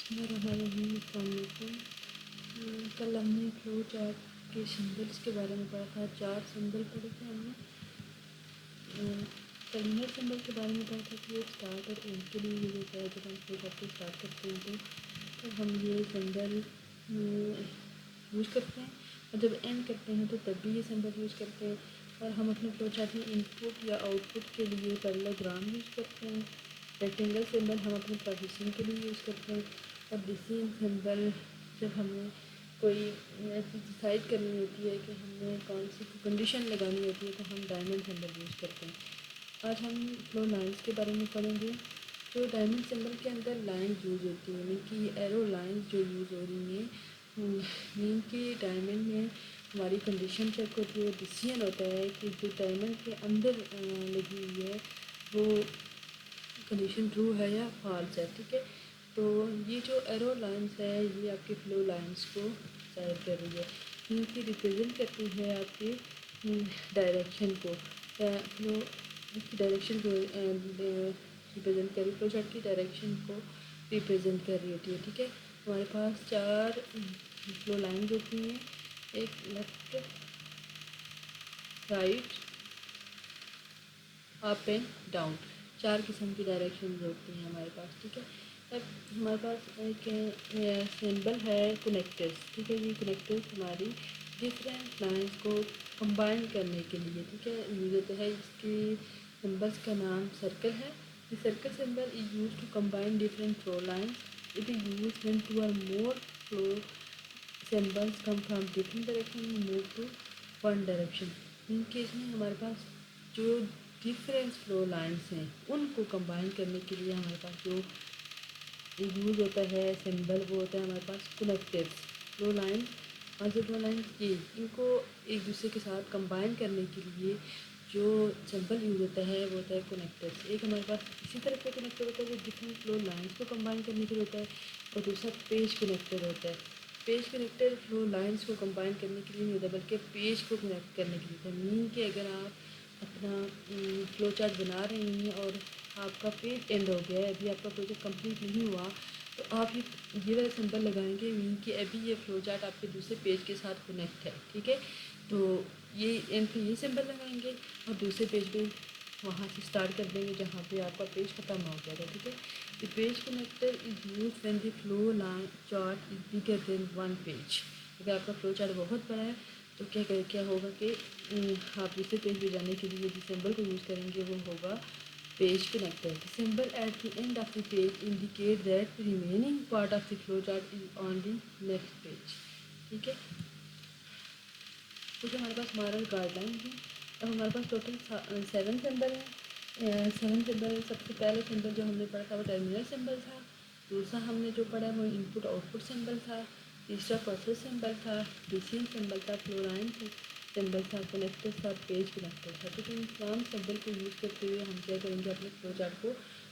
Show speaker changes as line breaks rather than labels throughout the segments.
बिस्मिल्लाहिर्रहमानिर्रहीम। कल हमने फ्लो चार्ट के सिंबल्स के बारे में पढ़ा था। 4 सिंबल पढ़े थे हमने। टर्मिनल सिंबल के बारे में पढ़ा था कि वो स्टार्ट और एंड के लिए यूज होता है। जब हम फ्लो चार्ट को स्टार्ट करते हैं तो हम ये सिंबल यूज़ करते हैं, और जब एंड करते हैं तो तब भी ये सिंबल यूज़ करते हैं। और हम अपने फ्लो चार्ट में इनपुट या आउटपुट के लिए पैरेललोग्राम यूज़ करते हैं। रेक्टेंगल सिंबल हम अपने प्रोसेसिंग के लिए यूज़ करते हैं। और डिसीजन सिंबल जब हमें कोई ऐसी डिसाइड करनी होती है कि हमें कौन सी कंडीशन लगानी होती है तो हम डायमंड सिंबल यूज़ करते हैं। आज हम फ्लो लाइंस के बारे में पढ़ेंगे। तो डायमंड सिंबल के अंदर लाइन यूज़ होती है, मीन कि एरो लाइन जो यूज़ हो रही हैं, मीन कि डायमंड में हमारी कंडीशन चेक होती है। डिसीजन होता है कि जो डायमंड के अंदर लगी हुई है वो कंडीशन ट्रू है या फॉल्स है। ठीक है, तो ये जो एरो लाइंस है ये आपके फ्लो लाइंस को जाहिर कर रही है, इनकी रिप्रेजेंट करती है आपकी डायरेक्शन को। फ्लो की डायरेक्शन को रिप्रेजेंट कर रही है, फ्लो चार्ट की डायरेक्शन को रिप्रेजेंट कर रही होती है। ठीक है, हमारे पास 4 फ्लो लाइंस होती हैं, एक left, right, up and down. 4 किस्म की डायरेक्शन होती हैं हमारे पास। ठीक है, अब हमारे पास एक सिंबल है कनेक्टर्स। ठीक है, ये कनेक्टर्स हमारी डिफरेंट लाइंस को कंबाइन करने के लिए, ठीक है, यूज होता है। इसके सिंबल्स का नाम सर्कल है। The circle symbol is use to combine different flow lines. It is use when 2 or more flow symbols come from different direction move to one direction. In case में हमारे पास जो different flow lines हैं उनको combine करने के लिए हमारे पास जो यूज़ होता है सिंबल वो होता है हमारे पास कनेक्टर्स। फ्लो लाइन और जो फ्लो लाइन ये इनको एक दूसरे के साथ कंबाइन करने के लिए जो सिंबल यूज़ होता है वो होता है कनेक्टर्स। एक हमारे पास इसी तरह का कनेक्टर होता है जो डिफरेंट फ्लो लाइंस को कंबाइन करने के लिए होता है, और दूसरा पेज कनेक्टर होता है। पेज कनेक्टर फ्लो लाइंस को कंबाइन करने के लिए नहीं होता बल्कि पेज को कनेक्ट करने के लिए होता है। मीन कि अगर आप अपना फ्लो चार्ट बना रहे हैं और आपका पेज एंड हो गया है, अभी आपका प्रोजेक्ट कंप्लीट नहीं हुआ, तो आप ये वाला सिंबल लगाएंगे, मीन कि अभी ये फ्लो चार्ट आपके दूसरे पेज के साथ कनेक्ट है। ठीक है, तो ये एंड पे ये सिंबल लगाएंगे और दूसरे पेज पे वहाँ से स्टार्ट कर देंगे जहाँ पे आपका पेज ख़त्म हो गया था। ठीक है, the page connector is use when the flow line chart is bigger than one page. अगर आपका फ्लो चार्ट बहुत बड़ा है तो क्या होगा कि आप दूसरे पेज पे जाने के लिए जिस सिंबल को यूज़ करेंगे वो होगा page connector. The symbol at the end of the page indicate that the remaining part of the flowchart is on the next page. ठीक है, क्योंकि हमारे पास हमारा गाइडलाइन है। अब हमारे पास टोटल 7 सिंबल हैं। 7 सिंबल, सबसे पहले सिंबल जो हमने पढ़ा था वो टर्मिनल सिंबल था। दूसरा हमने जो पढ़ा वो इनपुट आउटपुट सिंबल था। तीसरा प्रोसेस सिंबल था। डिसीजन सिंबल था। फ्लो लाइन सिंबल था। कनेक्टर था। पेज कनेक्टर था। तो इन तमाम सिंबल को यूज़ करते हुए हम क्या करेंगे, अपने फ्लो चार्ट को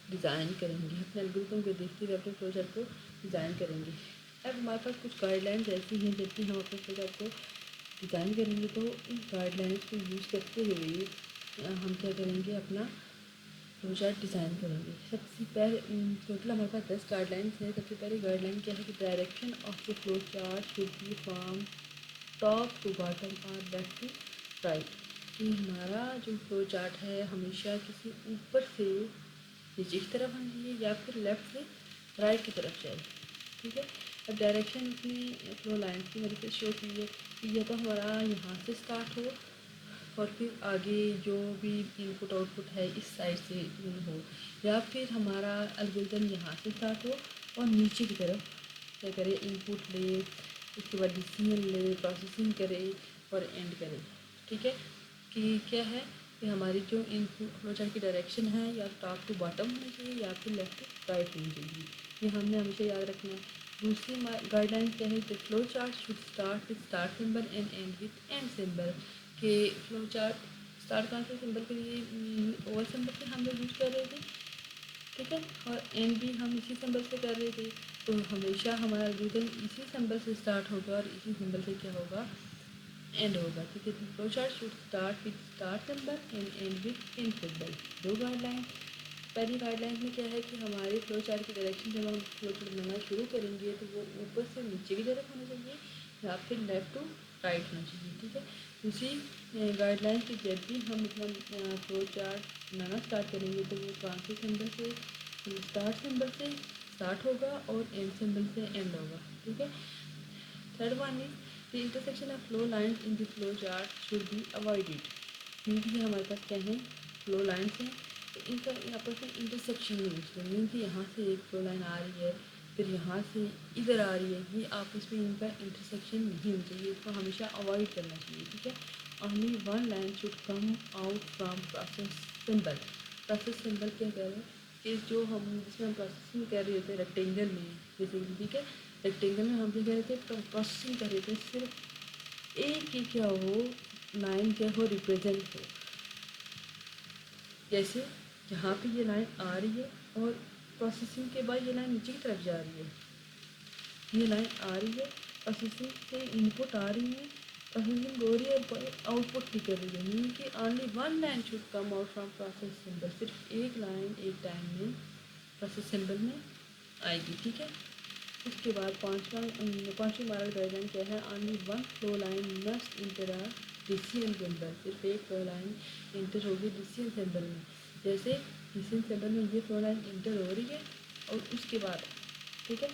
डिज़ाइन करेंगे, अपने एल्गोरिथम को देखते हुए अपने फ्लो चार्ट को डिज़ाइन करेंगे। अब हमारे पास कुछ गाइडलाइंस ऐसी हैं जबकि हम अपने फ्लो चार्ट को डिज़ाइन करेंगे, तो इन गाइडलाइंस को यूज़ करते हुए हम क्या करेंगे, अपना फ्लो चार्ट डिज़ाइन करेंगे। सबसे पहले टोटल हमारे पास 10 गाइडलाइंस है। सबसे पहले गाइडलाइन क्या है कि direction of the flow chart should be from top to bottom और लेफ्ट टू राइट। कि हमारा जो फ्लो चार्ट है हमेशा किसी ऊपर से नीचे की तरफ आना चाहिए या फिर लेफ़्ट से राइट की तरफ जाए। ठीक है, अब डायरेक्शन इसमें फ्लो लाइन्स की मदद से शो की है कि यह तो हमारा यहाँ से स्टार्ट हो और फिर आगे जो भी इनपुट आउटपुट है इस साइड से हो, या फिर हमारा एल्गोरिथम यहाँ से स्टार्ट हो और नीचे की तरफ क्या करे, इनपुट ले, उसके बाद डिसीजन ले, प्रोसेसिंग करे और एंड करे। ठीक है, कि क्या है कि हमारी जो इनपुट फ्लो चार्ट की डायरेक्शन है या टॉप टू बॉटम होनी चाहिए या फिर लेफ्ट टू राइट होनी चाहिए। ये हमने हमेशा याद रखना है। दूसरी गाइडलाइन क्या है कि flow chart should start with start symbol and and with and symbol. के फ्लो चार्ट स्टार्ट कहाँ से सिंबल के लिए ओवर सिंबल से हम लोग यूज़ कर रहे थे। ठीक है, और एंड भी हम इसी सिंबल से कर रहे थे, तो हमेशा हमारा एल्गोरिथम इसी सिंबल से स्टार्ट होगा और इसी सिंबल से क्या होगा, एंड होगा। ठीक है, flow chart should start with start symbol and and with and symbol. दो गाइडलाइन। पहली गाइडलाइन में क्या है कि हमारे फ्लो चार्ट की डायरेक्शन जब हम फ्लो चार्ट बनाना शुरू करेंगे तो वो ऊपर से नीचे की तरफ होना चाहिए या फिर लेफ़्ट टू राइट होना चाहिए, ठीक है। उसी गाइडलाइन की जब भी हम मतलब फ्लो चार्ट बनाना स्टार्ट करेंगे तो वो ट्रांसफर सिंबल से स्टार्ट सिंबल से स्टार्ट होगा और एंड सिंबल से एंड होगा, ठीक है। Third one is the intersection of flow lines in the flow chart should be avoided. क्योंकि हमारे पास क्या है, फ्लो लाइन्स हैं, तो इनका आपस में इंटरसेक्शन नहीं होना चाहिए। मीन कि यहाँ से एक फ्लो लाइन आ रही है, फिर यहाँ से इधर आ रही है, ये आपस में इनका इंटरसेक्शन नहीं होना चाहिए, इसको हमेशा अवॉइड करना चाहिए, ठीक है। Only one line should come out from process symbol. Process symbol क्या कह रहे हैं कि जो हम जिसमें हम प्रोसेसिंग कर रहे थे रेक्टेंगल में, जैसे ठीक है, रेक्टेंगल में हम क्या कह रहे थे, प्रोसेसिंग कर रहे थे, सिर्फ एक ही क्या हो लाइन क्या हो रिप्रेजेंट हो। जैसे यहाँ पे ये लाइन आ रही है और प्रोसेसिंग के बाद ये लाइन नीचे की तरफ जा रही है, ये लाइन आ रही है, प्रोसेसिंग से इनपुट आ रही है, प्रोसेसिंग हो रही है, आउटपुट भी कर रही है। मीन कि only one line should come out from process symbol. सिर्फ एक लाइन एक टाइम में प्रोसेस सिंबल में आएगी, ठीक है। उसके बाद पाँचवीं मॉडल गाइडलाइन क्या है, only one flow line must inter a decision symbol. सिर्फ एक फ्लो लाइन इंटर होगी डिसीजन सिंबल में। जैसे डिसीजन सिंबल में ये फ्लो लाइन इंटर हो रही है और उसके बाद ठीक है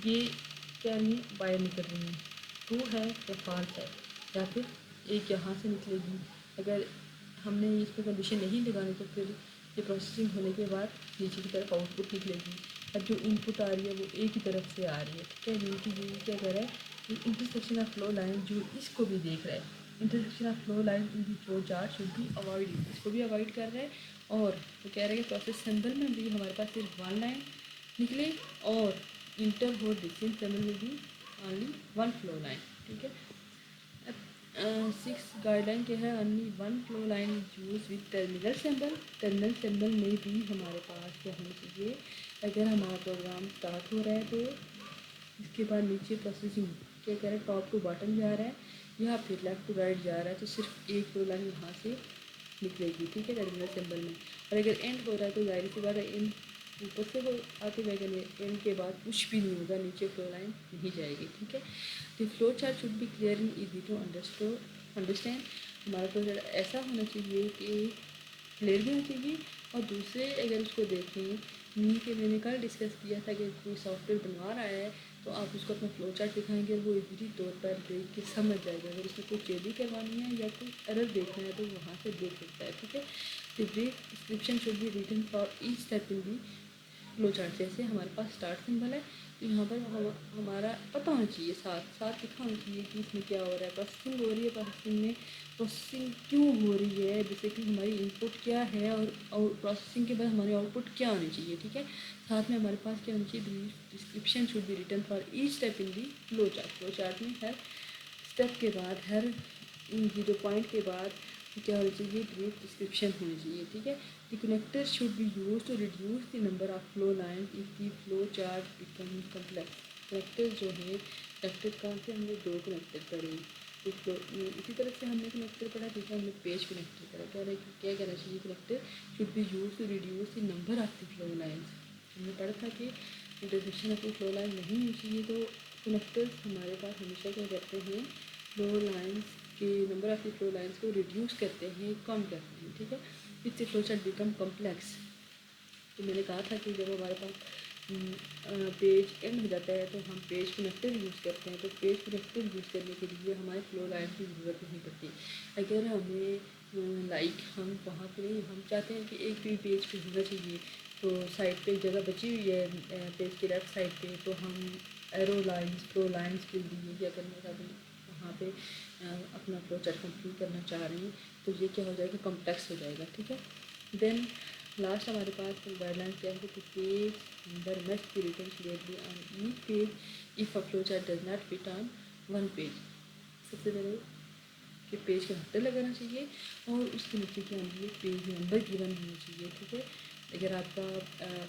ये क्या नहीं बाहर निकल रही है, ट्रू है या फॉल्स है, या फिर एक यहाँ से निकलेगी। अगर हमने इस पर कंडीशन नहीं लगानी तो फिर ये प्रोसेसिंग होने के बाद नीचे की तरफ आउटपुट निकलेगी, और जो इनपुट आ रही है वो एक ही तरफ से आ रही है, ठीक है। मीन कि ये क्या कर रहा है कि इंटरसेक्शन ऑफ फ्लो लाइन जो इसको भी देख रहा है, intersection of flow line in the flow chart should be avoid, इसको भी अवॉइड कर रहा है। और वो कह रहा है कि प्रोसेस सिंबल में भी हमारे पास सिर्फ वन लाइन निकले और इंटर हो डिस्टेंस सिंबल में भी ओनली वन फ्लो लाइन, ठीक है। सिक्स गाइडलाइन क्या है, only one flow line use with terminal symbol. Terminal symbol में भी हमारे पास क्या होना चाहिए, अगर हमारा प्रोग्राम स्टार्ट हो रहा है तो इसके बाद नीचे प्रोसेसिंग क्या कह रहा है, टॉप टू बॉटम जा रहा है या फिर लेफ्ट टू राइट जा रहा है, तो सिर्फ एक फ्लो लाइन यहाँ से निकलेगी, ठीक है, टर्मिनल सिंबल में। और अगर एंड हो रहा है तो जाहिर सी बात है एंड ऊपर से हो आते वैगन एंड के बाद कुछ भी नहीं होगा, नीचे फ्लो लाइन नहीं जाएगी, ठीक है। The flow chart should be clear and easy to understand. हमारा फ्लो चार्ट ऐसा होना चाहिए कि क्लियर भी होना चाहिए, और दूसरे अगर उसको देखें, मीन के मैंने कल डिस्कस किया था कि कोई सॉफ्टवेयर बनवा रहा है तो आप उसको अपना फ्लो चार्ट दिखाएंगे और वो इजीली तौर पर देख के समझ जाएगा। अगर उसमें कोई चेंजिंग करवानी है या कोई एरर देखना है तो वहाँ से देख सकता है, ठीक है। The brief description should be written for each step in the flow chart. जैसे हमारे पास स्टार्ट सिंबल है तो यहाँ पर हमारा पता होना चाहिए, साथ साथ लिखा होना चाहिए कि इसमें क्या हो रहा है, प्रोसेसिंग हो रही है, प्रोसेसिंग में प्रोसेसिंग क्यों हो रही है, जैसे कि हमारी इनपुट क्या है और प्रोसेसिंग के बाद हमारी आउटपुट क्या होनी चाहिए, ठीक है। साथ में हमारे पास क्या होनी चाहिए, description should be written for each step in the flow chart. Flow chart में हर स्टेप के बाद, हर जीरो पॉइंट के बाद क्या होना चाहिए, ब्रीफ डिस्क्रिप्शन होनी चाहिए, ठीक है। The connector should be use to reduce the number of flow line if the flow chart become complex. Connector जो है, कनेक्टर कहाँ से हमने दो कनेक्टर पढ़े, इसी तरह से हमने कनेक्टर पढ़ा, ठीक है, हमने पेज कनेक्टर पढ़ा। कह रहे हैं कि क्या कहना चाहिए, connector should be use to reduce the number of the flow lines. हमने पढ़ा था कि इंटरसेक्शन ऑफ फ्लो लाइन नहीं होनी चाहिए, तो कनेक्टर्स हमारे पास हमेशा क्या करते हैं, फ्लो लाइन्स के नंबर ऑफ फ्लो लाइन्स को रिड्यूस करते हैं, कम करते हैं, ठीक है। इससे फ्लो चार्ट बिकम कम्प्लेक्स। तो मैंने कहा था कि जब हमारे पास पेज एंड हो जाता है तो हम पेज कनेक्टर यूज़ करते हैं, तो पेज कनेक्टर यूज़ करने के लिए हमारे फ्लो लाइन की ज़रूरत नहीं पड़ती। अगर हमें लाइक हम वहाँ पर हम चाहते हैं कि एक भी पेज पे होना चाहिए, तो साइड पे जगह बची हुई है पेज के लेफ्ट साइड पे, तो हम एरो लाइन्स फ्लो लाइन्स के लिए या करना चाहते हैं वहाँ पे अपना फ्लो चार्ट कंप्लीट करना चाह रहे हैं, तो ये क्या हो जाएगा, कॉम्प्लेक्स हो जाएगा, ठीक है। देन लास्ट हमारे पास गाइडलाइन क्या है कि page number must be written clearly on each page if a flow chart does not fit on one page. सबसे पहले कि पेज का हेडर लगाना चाहिए और उसके नीचे क्या होना चाहिए, पेज नंबर गिवन होना चाहिए, ठीक है। अगर आपका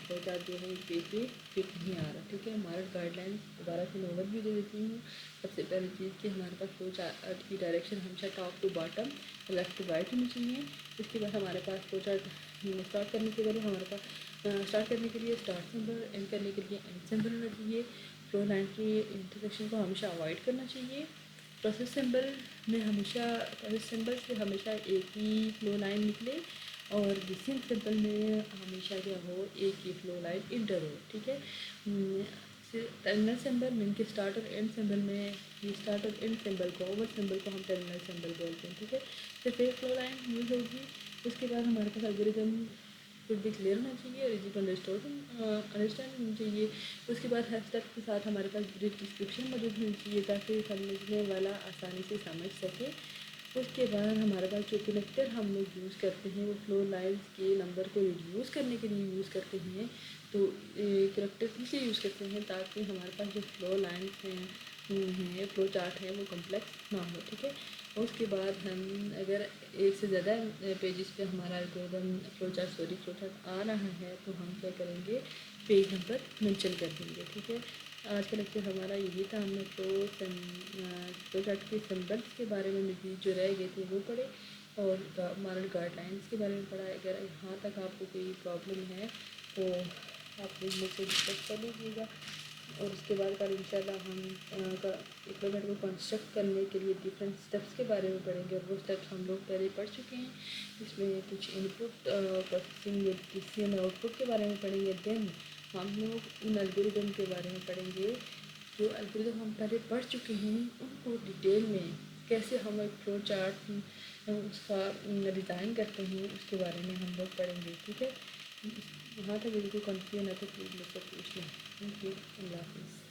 फ्लो चार्ट जो है पेज पे फिट नहीं आ रहा, ठीक है। हमारा गाइडलाइन दोबारा से मैं ओवरव्यू दे देती हूँ। सबसे पहली चीज़ कि हमारे पास फ्लो चार्ट की डायरेक्शन हमेशा top to bottom, left to right होनी चाहिए। इसके बाद हमारे पास फ्लो चार्ट स्टार्ट करने के पहले हमारे पास स्टार्ट करने के लिए स्टार्ट सिंबल, एंड करने के लिए एंड सिंबल होना चाहिए। फ्लो लाइन के इंटरसेक्शन को हमेशा अवॉइड करना चाहिए। प्रोसेस सिंबल में हमेशा, प्रोसेस सिंबल से हमेशा एक ही फ्लो लाइन निकले, और डिस्टिंक्ट सिंबल में हमेशा क्या हो, एक ही फ्लो लाइन इंटर हो, ठीक है। टर्मिनल सिंबल मीन के स्टार्ट और एंड सिंबल में, ये स्टार्ट और एंड सिंबल को, ओवर सिंबल को हम टर्मिनल सिंबल बोलते हैं, ठीक है। सिर्फ एक फ्लो लाइन यूज़ होगी। उसके बाद हमारे पास एल्गोरिथम शुड भी क्लियर होना चाहिए और इजी टू अंडरस्टैंड होनी चाहिए। उसके बाद हर स्टेप के साथ हमारे पास ब्रीफ डिस्क्रिप्शन मौजूद होनी चाहिए ताकि समझने वाला आसानी से समझ सके। उसके बाद हमारे पास जो कनेक्टर हम लोग यूज़ करते हैं वो फ्लो लाइन्स के नंबर को रिड्यूस करने के लिए यूज़ करते हैं। तो कनेक्टर इसलिए यूज़ करते हैं ताकि हमारे पास जो फ्लो लाइन्स हैं फ्लो चार्ट है वो कम्प्लेक्स ना हो, ठीक है। और उसके बाद हम अगर एक से ज़्यादा पेजेस पे हमारा एल्गोरिथम फ्लो चार्ट आ रहा है तो हम क्या करेंगे, पेज नंबर मेंशन कर देंगे, ठीक है। आज का लेक्चर हमारा यही था। हमने फ्लो चार्ट के सिंबल्स के बारे में भी जो रह गए थे वो पढ़े, और हमारे गाइडलाइंस के बारे में पढ़ा। अगर यहाँ तक आपको कोई प्रॉब्लम है तो आप मुझसे डिस्कस कर लीजिएगा। और उसके बाद कल इंशाल्लाह हम फ्लो चार्ट को कंस्ट्रक्ट करने के लिए डिफरेंट स्टेप्स के बारे में पढ़ेंगे, और वो स्टेप्स हम लोग पहले पढ़ चुके हैं। इसमें कुछ इनपुट प्रोसेसिंग, डिसीजन और आउटपुट के बारे में पढ़ेंगे। देन हम लोग उन एल्गोरिदम के बारे में पढ़ेंगे जो एल्गोरिदम हम पहले पढ़ चुके हैं, उनको डिटेल में कैसे हम एक फ्लो चार्ट उसका डिज़ाइन करते हैं उसके बारे में हम लोग पढ़ेंगे, ठीक है। यहाँ तक वीडियो को कंटिन्यू ना तो प्लीज़ मुझसे पूछ लें। Thank you. अल्लाह हाफिज़।